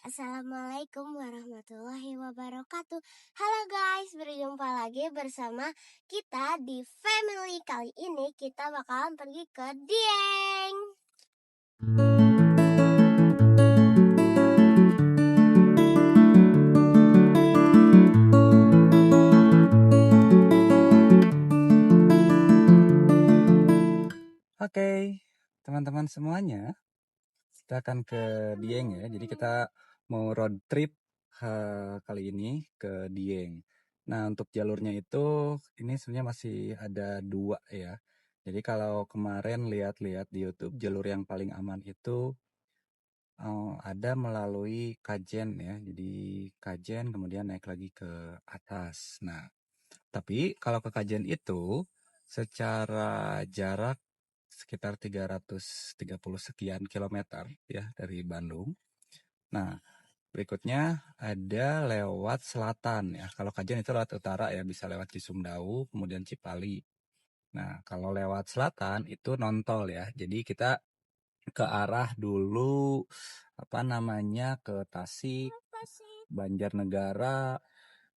Assalamualaikum warahmatullahi wabarakatuh. Halo guys, berjumpa lagi bersama kita di Family. Kali ini kita bakalan pergi ke Dieng. Oke, teman-teman semuanya, kita akan ke Dieng ya. Jadi kita mau road trip kali ini ke Dieng. Nah, untuk jalurnya itu ini sebenarnya masih ada 2 ya. Jadi kalau kemarin lihat-lihat di YouTube, jalur yang paling aman itu ada melalui Kajen ya. Jadi Kajen kemudian naik lagi ke atas. Nah, tapi kalau ke Kajen itu secara jarak sekitar 330 sekian kilometer ya dari Bandung. Nah, berikutnya ada lewat selatan ya. Kalau Kajen itu lewat utara ya, bisa lewat Cisumdawu, kemudian Cipali. Nah, kalau lewat selatan itu non-tol ya. Jadi kita ke arah dulu ke Tasik, Banjarnegara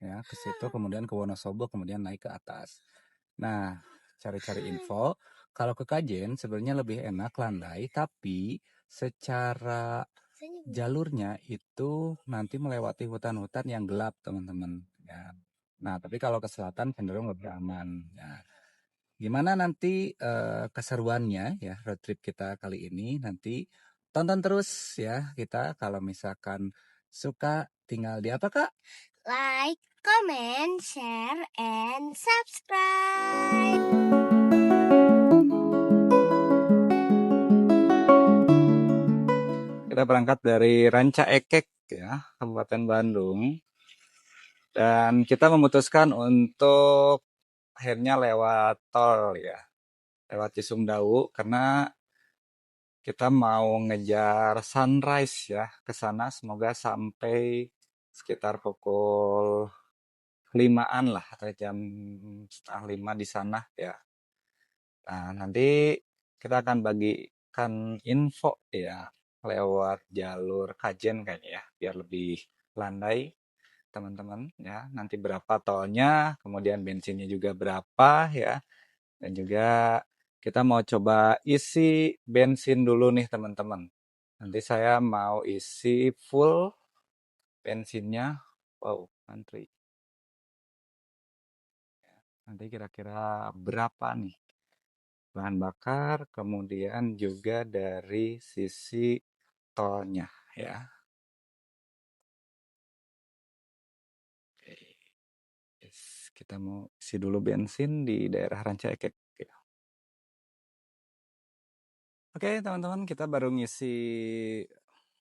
ya, ke situ kemudian ke Wonosobo, kemudian naik ke atas. Nah, cari-cari info, kalau ke Kajen sebenarnya lebih enak landai, tapi secara jalurnya itu nanti melewati hutan-hutan yang gelap, teman-teman. Ya. Nah, tapi kalau ke selatan cenderung lebih aman. Ya. Gimana nanti keseruannya ya road trip kita kali ini, nanti tonton terus ya kita. Kalau misalkan suka tinggal di apa Kak? Like, comment, share, and subscribe. Kita berangkat dari Ranca Ekek ya, Kabupaten Bandung. Dan kita memutuskan untuk akhirnya lewat tol ya. Lewat Cisumdawu karena kita mau ngejar sunrise ya ke sana, semoga sampai sekitar pukul 5-an lah atau jam setengah 5 di sana ya. Nah, nanti kita akan bagikan info ya lewat jalur Kajen kayaknya ya, biar lebih landai teman-teman ya. Nanti berapa tolnya, kemudian bensinnya juga berapa ya. Dan juga kita mau coba isi bensin dulu nih teman-teman. Nanti saya mau isi full bensinnya. Wow, antri. Nanti kira-kira berapa nih bahan bakar, kemudian juga dari sisi tolnya ya. Oke. Yes, kita mau isi dulu bensin di daerah Ranca Ekek ya. Oke, teman-teman, kita baru ngisi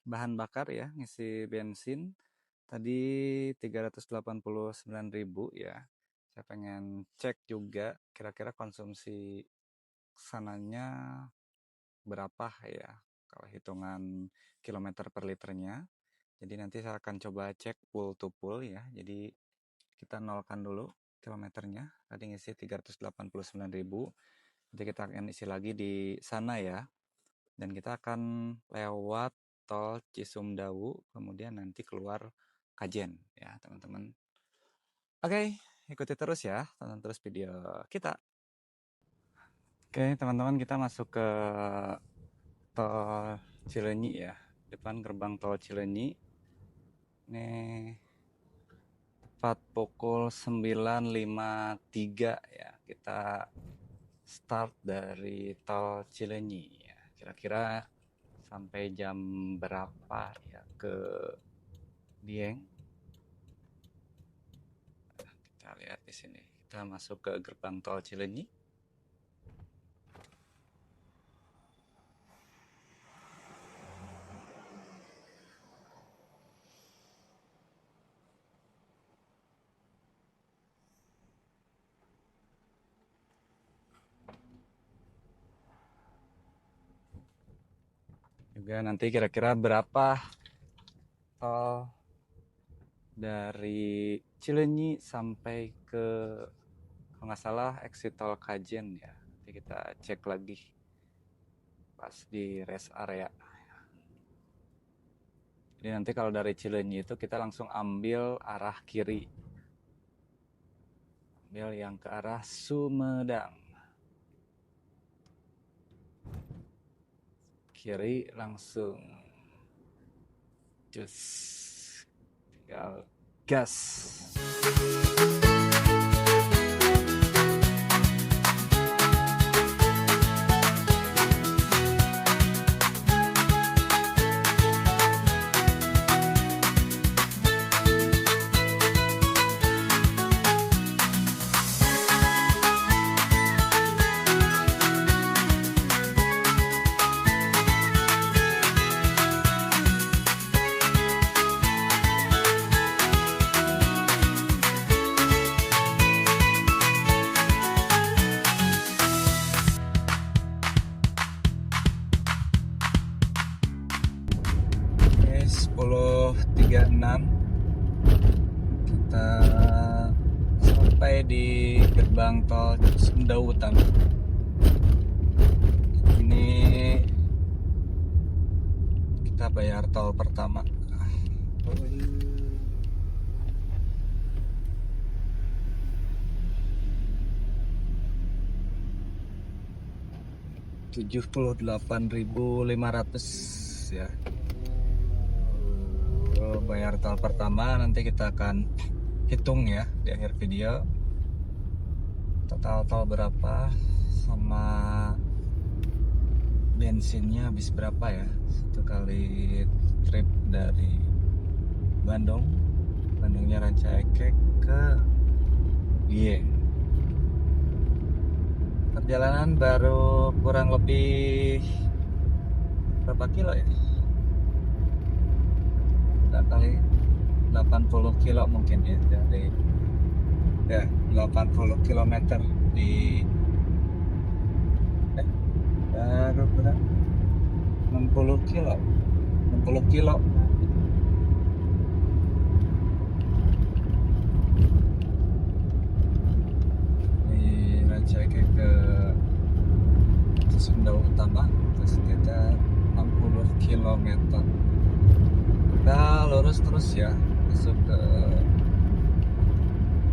bahan bakar ya, ngisi bensin. Tadi 389.000 ya. Saya pengen cek juga kira-kira konsumsi sananya berapa ya kalau hitungan kilometer per liternya. Jadi nanti saya akan coba cek full to full ya. Jadi kita nolkan dulu kilometernya. Tadi ngisi 389.000. Nanti kita akan isi lagi di sana ya. Dan kita akan lewat tol Cisumdawu, kemudian nanti keluar Kajen ya teman-teman. Oke, ikuti terus ya, tonton terus video kita. Oke teman-teman, kita masuk ke tol Cileunyi ya, depan gerbang tol Cileunyi. Ini tepat pukul 9.53 ya, kita start dari tol Cileunyi ya. Kira-kira sampai jam berapa ya ke Dieng? Kita lihat di sini. Kita masuk ke gerbang tol Cileunyi. Juga nanti kira-kira berapa tol dari Cileunyi sampai ke, kalau nggak salah, exit tol Kajen ya. Nanti kita cek lagi pas di rest area. Jadi nanti kalau dari Cileunyi itu kita langsung ambil arah kiri, ambil yang ke arah Sumedang, kiri langsung cus, tinggal gas. Oke, 10.36 kita sampai di gerbang tol Sumedang Utama. Ini kita bayar tol pertama. 78.500 ya. Bayar tol pertama, nanti kita akan hitung ya di akhir video total tol berapa sama bensinnya habis berapa ya satu kali trip dari Bandungnya Rancaekek ke Dieng. Perjalanan baru kurang lebih berapa kilo ya? Kali 80 kilo mungkin ya, dari 80 km di baru berapa? 60 kilo di Rancaekek ke Sumedang Utama, terus kita 60 km. Kita lurus terus ya, masuk ke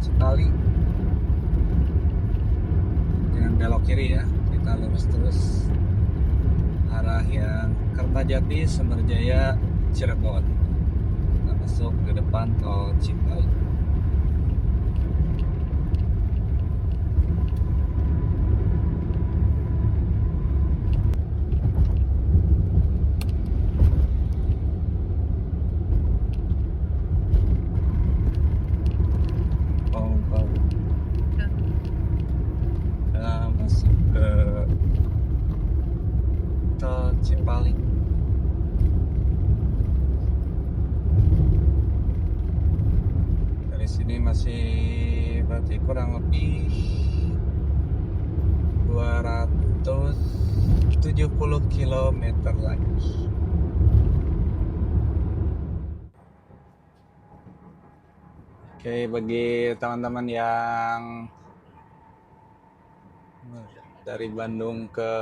Cipali, jangan belok kiri ya, kita lurus terus arah yang Kertajati, Sumberjaya, Cirebon. Kita masuk ke depan tol Cipali. Masuk ke tol Cipali. Dari sini masih berarti kurang lebih 270 km lagi. Oke, bagi teman-teman yang dari Bandung ke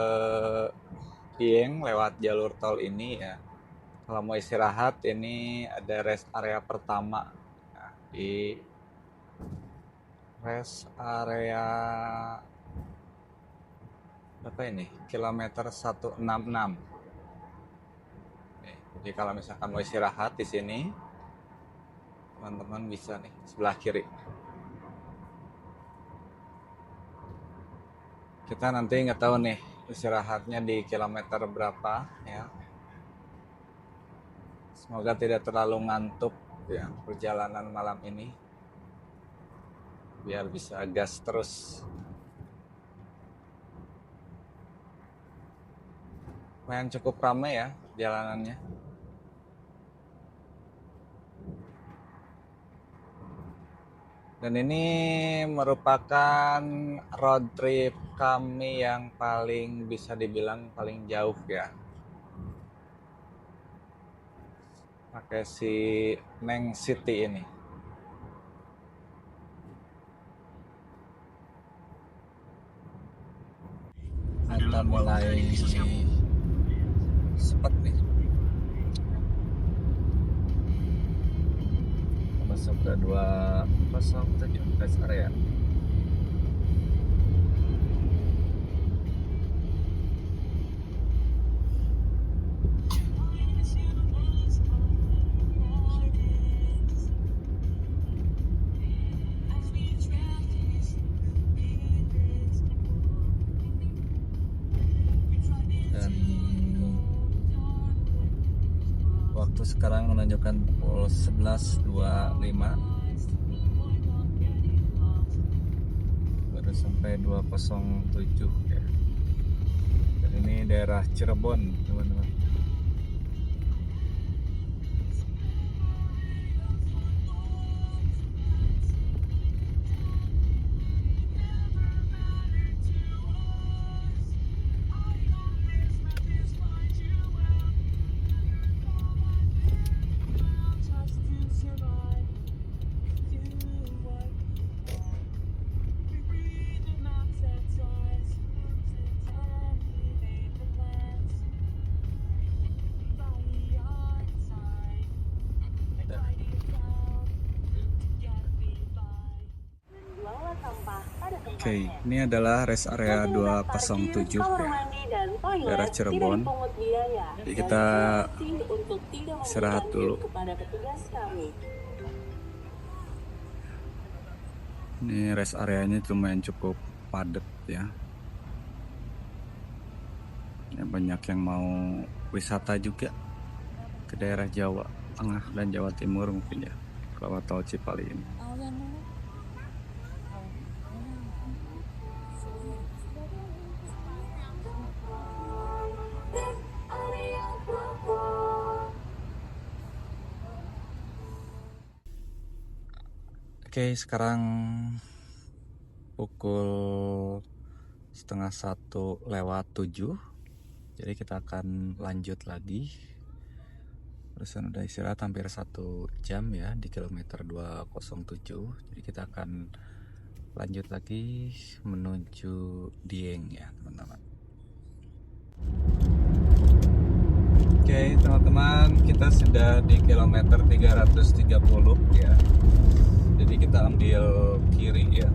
Dieng lewat jalur tol ini ya, kalau mau istirahat ini ada rest area pertama. Nah, di rest area berapa ini? Kilometer 166. Jadi kalau misalkan mau istirahat di sini, teman-teman bisa nih sebelah kiri. Kita nanti nggak tahu nih istirahatnya di kilometer berapa ya. Semoga tidak terlalu ngantuk ya perjalanan malam ini, biar bisa gas terus. Lumayan cukup ramai ya jalanannya. Dan ini merupakan road trip kami yang paling bisa dibilang paling jauh ya. Pakai si Neng City ini. Kita mulai sepet nih. masuk ke 207 rest area. Dan waktu sekarang menunjukkan pukul 11.25, baru sampai 207 ya. Dan ini daerah Cirebon, teman-teman. Oke, ini adalah rest area 207 ya, daerah Cirebon. Jadi kita istirahat dulu. Ini rest areanya lumayan cukup padat ya. Banyak yang mau wisata juga ke daerah Jawa Tengah dan Jawa Timur mungkin ya, lewat tol Cipali ini. Oke, sekarang pukul 12:30 jadi kita akan lanjut lagi. Barusan udah istirahat hampir 1 jam ya di kilometer 207. Jadi kita akan lanjut lagi menuju Dieng ya, teman-teman. Oke, teman-teman, kita sudah di kilometer 330 ya. Jadi kita ambil kiri ya.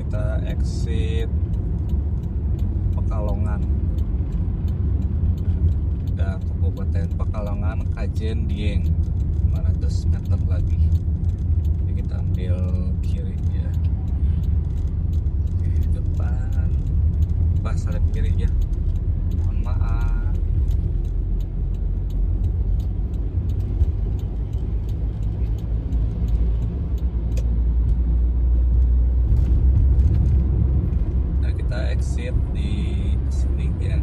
Kita exit Pekalongan. Udah Kabupaten Pekalongan, Kajen, Dieng, 500 meter lagi. Jadi kita ambil kiri ya. Oke, depan pas salib kiri ya. Mohon maaf. Exit di sini ya,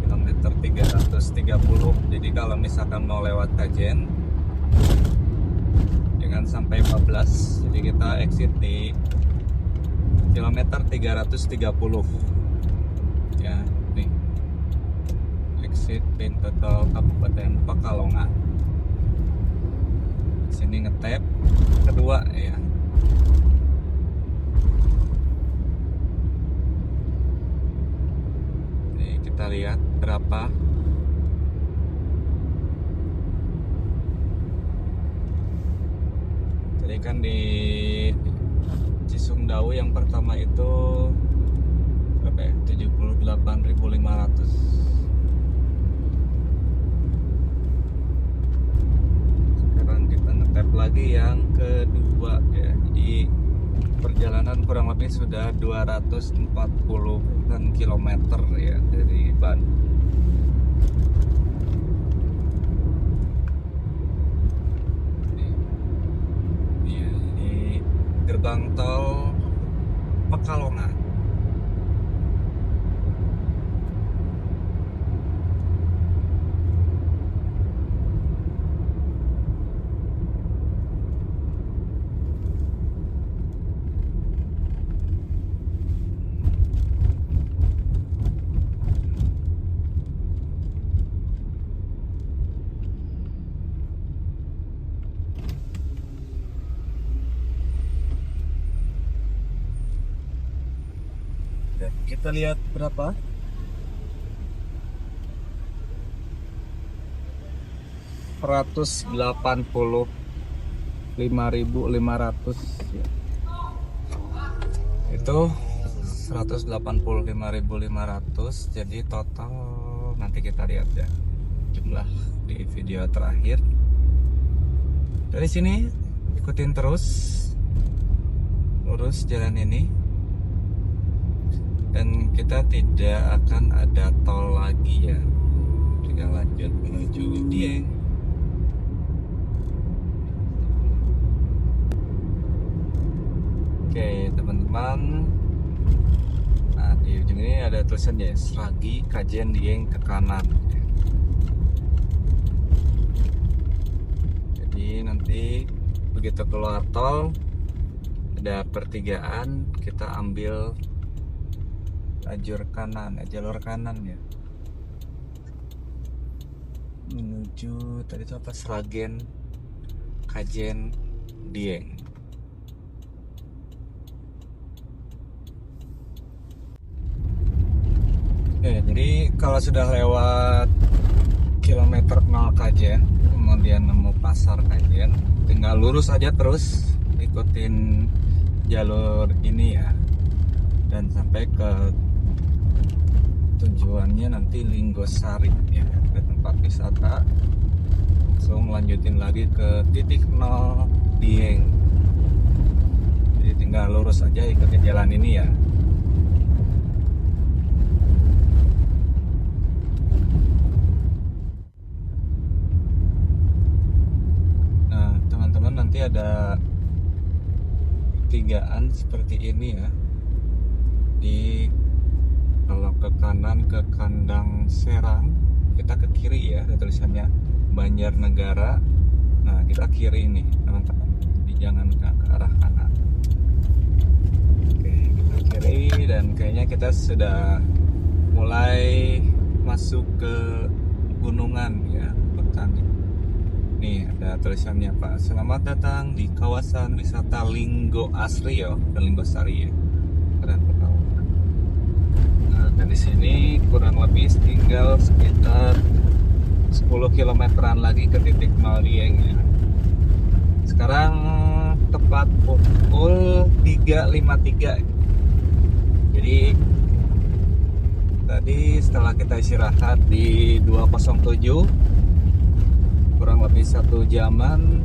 kilometer 330. Jadi kalau misalkan mau lewat Kajen jangan sampai 14, jadi kita exit di kilometer 330 ya. Nih exit pintu tol Kabupaten Pekalongan, sini ngetap kedua ya. Kita lihat berapa. Tadi kan di Cisumdawu yang pertama itu berapa ya? 78.500. Sekarang kita ngetap lagi yang kedua ya. Jadi perjalanan kurang lebih sudah 240-an kilometer ya dari Bandung. Ini gerbang tol Pekalongan. Kita lihat berapa. 185.500 ya. Itu 185.500, jadi total nanti kita lihat ya jumlah di video terakhir. Dari sini ikutin terus lurus jalan ini, dan kita tidak akan ada tol lagi ya, tinggal lanjut menuju Dieng. Oke teman-teman, nah di ujung ini ada tulisannya Sragi Kajen Dieng ke kanan. Jadi nanti begitu keluar tol ada pertigaan, kita ambil jalur kanan ya, menuju tadi itu apa, Sragen Kajen Dieng. Jadi kalau sudah lewat kilometer 0 Kajen, kemudian nemu pasar Kajen, tinggal lurus aja terus ikutin jalur ini ya, dan sampai ke tujuannya nanti Linggosari ya, ke tempat wisata. Langsung lanjutin lagi ke titik 0 Dieng. Jadi tinggal lurus aja ikutin jalan ini ya. Nanti ada pertigaan seperti ini ya. Kalau ke kanan ke Kandang Serang, kita ke kiri ya, ada tulisannya Banjarnegara. Nah kita kiri nih teman-teman, jadi jangan ke arah kanan. Oke, kita kiri, dan kayaknya kita sudah mulai masuk ke gunungan ya, Petani. Nih ada tulisannya Pak, selamat datang di kawasan wisata Linggo Asri ya, dan Linggosari ya. Keren banget. Nah dari sini kurang lebih tinggal sekitar 10 kilometeran lagi ke titik 0 Dieng ya. Sekarang tepat pukul 3.53. Jadi tadi setelah kita istirahat di 207, kurang lebih 1 jaman,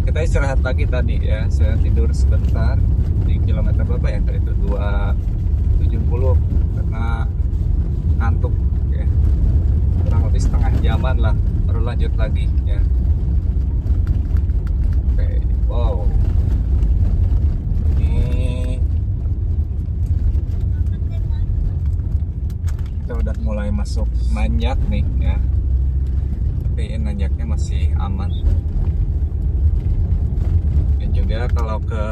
kita istirahat lagi tadi ya. Saya tidur sebentar di kilometer berapa ya tadi itu, 270, karena ngantuk ya. Kurang lebih setengah jaman lah baru lanjut lagi ya. Oke, wow, ini kita udah mulai masuk nanjak nih ya. Tapi nanjaknya masih aman. Dan juga kalau ke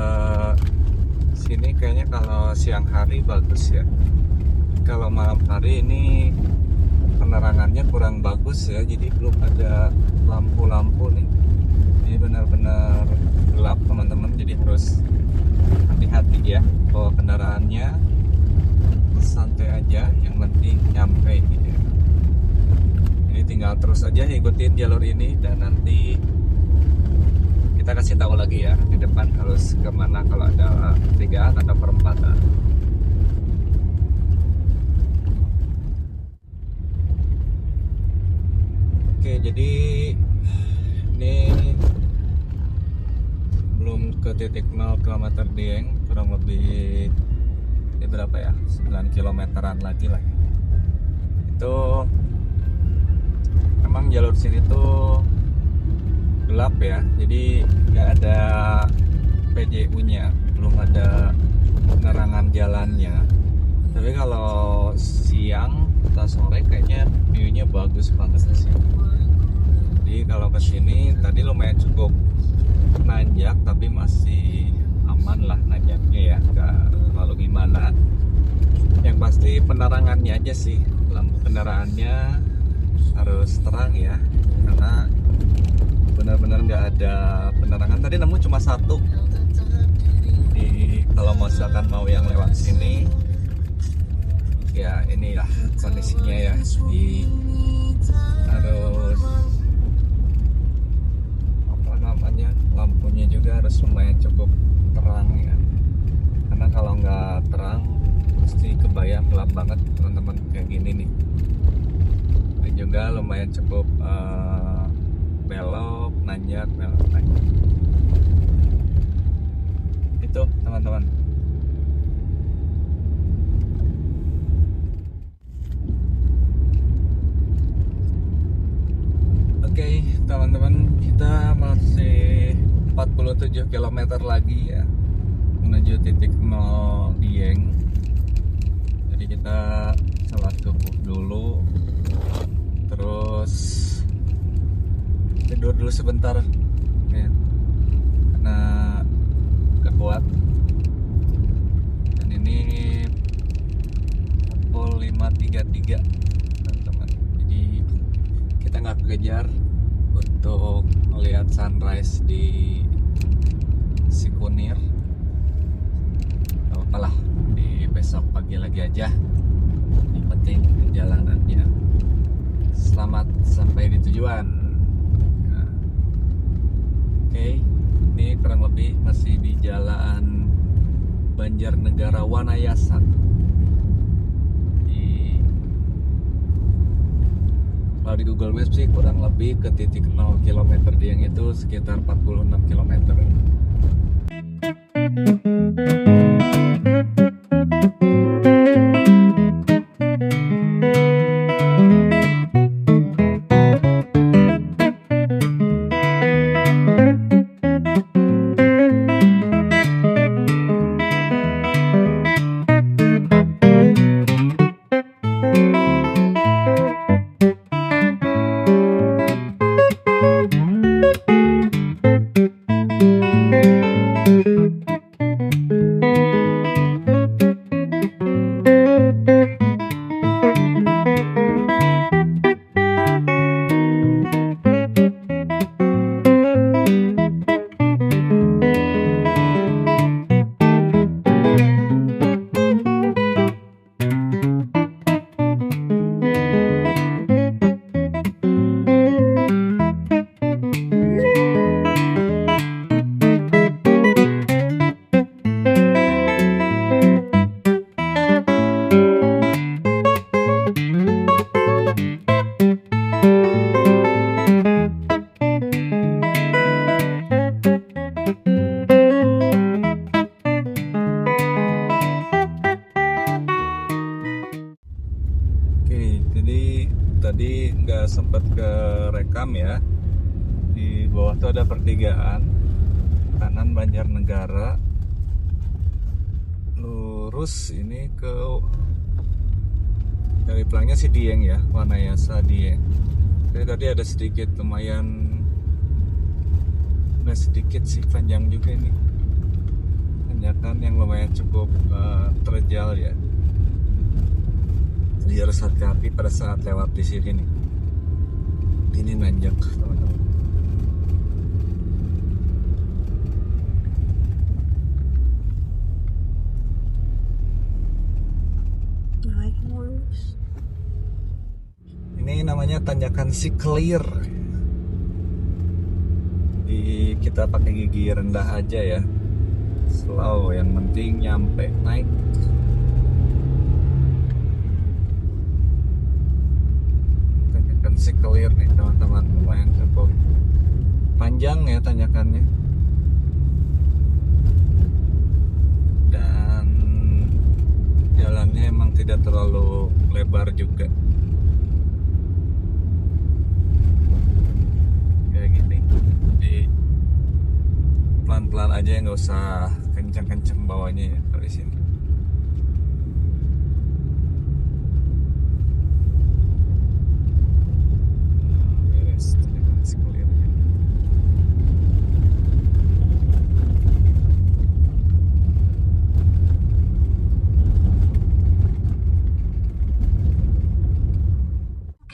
sini kayaknya kalau siang hari bagus ya. Kalau malam hari ini penerangannya kurang bagus ya, jadi belum ada lampu-lampu nih. Ini benar-benar gelap teman-teman, jadi harus hati-hati ya bawa kendaraannya. Santai aja, yang penting nyampe gitu ya. Tinggal terus aja ikutin jalur ini, dan nanti kita kasih tahu lagi ya di depan harus kemana kalau ada pertigaan atau perempatan. Oke, jadi ini belum ke titik 0 km Dieng, kurang lebih ini berapa ya, 9 kilometeran lagi lah. Itu emang jalur sini tuh gelap ya, jadi nggak ada PJU-nya, belum ada penerangan jalannya. Tapi kalau siang atau sore kayaknya view-nya bagus banget sih. Jadi kalau kesini tadi lumayan cukup nanjak, tapi masih aman lah nanjaknya ya, nggak terlalu gimana. Yang pasti penerangannya aja sih, lampu kendaraannya harus terang ya, karena benar-benar nggak ada penerangan. Tadi nemu cuma 1. Kalau misalkan mau yang lewat sini ya inilah kondisinya ya, jadi harus lumayan cukup belok nanjak itu teman-teman. Oke, teman-teman, kita masih 47 km lagi ya menuju titik 0 Dieng. Jadi kita sholat subuh dulu, terus tidur dulu sebentar ya, karena gak kuat. Dan ini pukul 5.33 teman-teman, jadi kita nggak kejar untuk melihat sunrise di Sikunir. Gak apa-apa lah, di besok pagi lagi aja, yang penting perjalanannya selamat sampai di tujuan. Nah, oke, ini kurang lebih masih di jalan Banjarnegara Wanayasa. Kalau di Google Maps sih kurang lebih ke titik 0 km Dieng itu sekitar 46 km. Tadi nggak sempat ke rekam ya. Di bawah tuh ada pertigaan, kanan Banjarnegara, lurus ini ke dari pelangnya si Dieng ya, Wanayasa Dieng. Jadi tadi ada sedikit lumayan, sedikit sih panjang juga ini, tanjakan yang lumayan cukup terjal ya. Jadi harus hati-hati pada saat lewat di sini nih. Ini nanjak teman-teman. Naik mulus. Ini namanya tanjakan Siklir. Kita pakai gigi rendah aja ya, slow, yang penting nyampe naik. Siklir nih teman-teman, lumayan cukup panjang ya tanjakannya, dan jalannya emang tidak terlalu lebar juga, kayak gini. Jadi pelan-pelan aja, nggak usah kencang-kencang bawanya ya kalau di sini.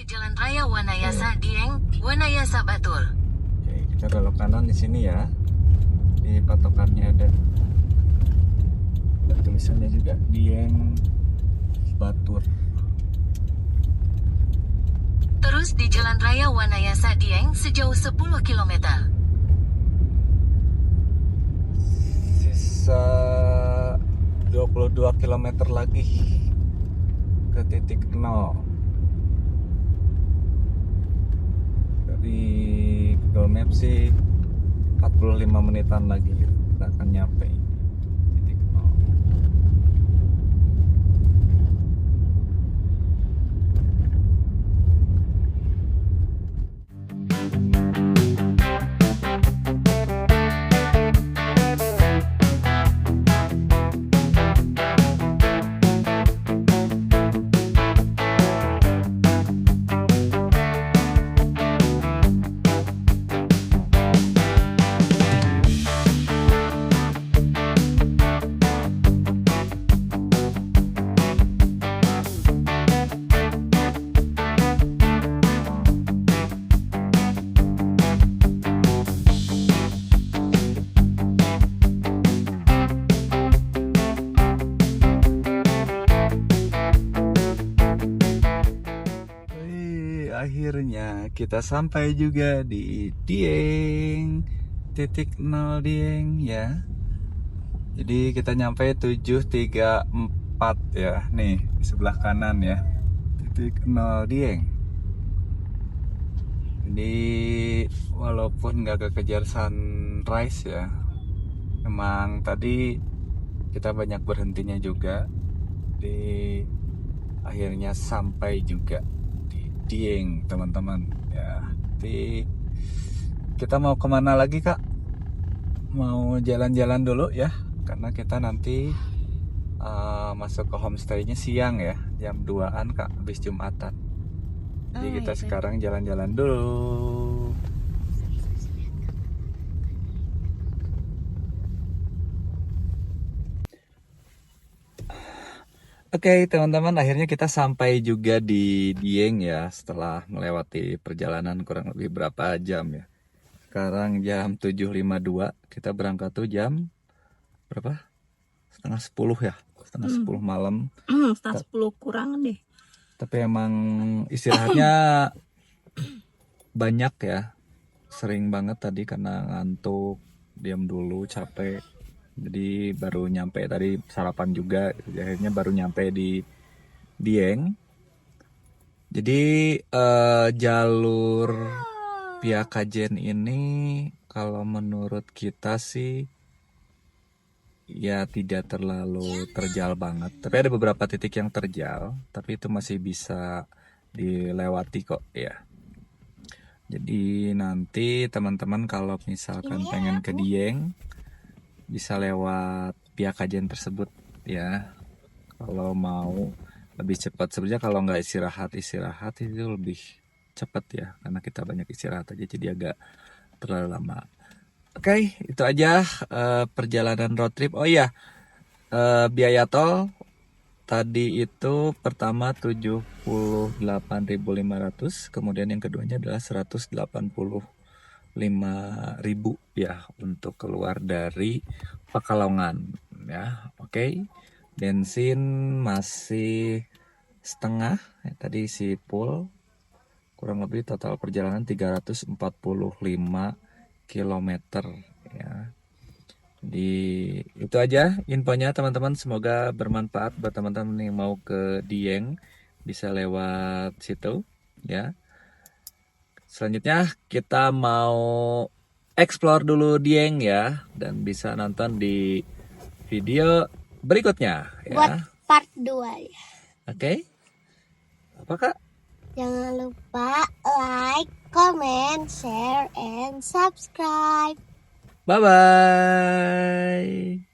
Jalan Raya Wanayasa Dieng, Wanayasa Batur. Oke, kita belok kanan di sini ya. Di patokannya ada tulisannya juga Dieng Batur. Terus di Jalan Raya Wanayasa Dieng sejauh 10 km. Sisa 22 km lagi ke titik 0. Google Maps sih 45 menitan lagi kita akan nyampe titik nol. Akhirnya kita sampai juga di Dieng, titik nol Dieng ya. Jadi kita nyampe 734 ya, nih di sebelah kanan ya, titik nol Dieng. Jadi walaupun nggak kekejar sunrise ya, memang tadi kita banyak berhentinya juga. Di akhirnya sampai juga Dieng teman-teman ya. Jadi kita mau kemana lagi kak? Mau jalan-jalan dulu ya, karena kita nanti masuk ke homestaynya siang ya, jam 2-an kak, habis Jumatan. Jadi kita sekarang jalan-jalan dulu. Oke teman-teman, akhirnya kita sampai juga di Dieng ya, setelah melewati perjalanan kurang lebih berapa jam ya. Sekarang jam 7.52, kita berangkat tuh jam berapa? Setengah 10 ya, setengah 10 malam. Setengah 10 kurang deh. Tapi emang istirahatnya banyak ya, sering banget tadi karena ngantuk, diam dulu, capek. Jadi baru nyampe tadi sarapan juga, akhirnya baru nyampe di Dieng. Jadi jalur Pia Kajen ini kalau menurut kita sih ya tidak terlalu terjal banget. Tapi ada beberapa titik yang terjal, tapi itu masih bisa dilewati kok ya. Jadi nanti teman-teman kalau misalkan pengen ke Dieng bisa lewat Pia Kajen tersebut ya. Kalau mau lebih cepat, sebenarnya kalau nggak istirahat itu lebih cepat ya, karena kita banyak istirahat aja jadi agak terlalu lama. Oke, itu aja perjalanan road trip. Oh iya, biaya tol tadi itu pertama 78.500, kemudian yang keduanya adalah 185.000 ya untuk keluar dari Pekalongan ya. Oke. Bensin masih setengah ya, tadi isi full. Kurang lebih total perjalanan 345 km ya. Jadi itu aja infonya teman-teman, semoga bermanfaat buat teman-teman yang mau ke Dieng, bisa lewat situ ya. Selanjutnya kita mau explore dulu Dieng ya, dan bisa nonton di video berikutnya ya. Buat part 2 ya. Oke. Apa kak? Jangan lupa like, comment, share, and subscribe. Bye bye.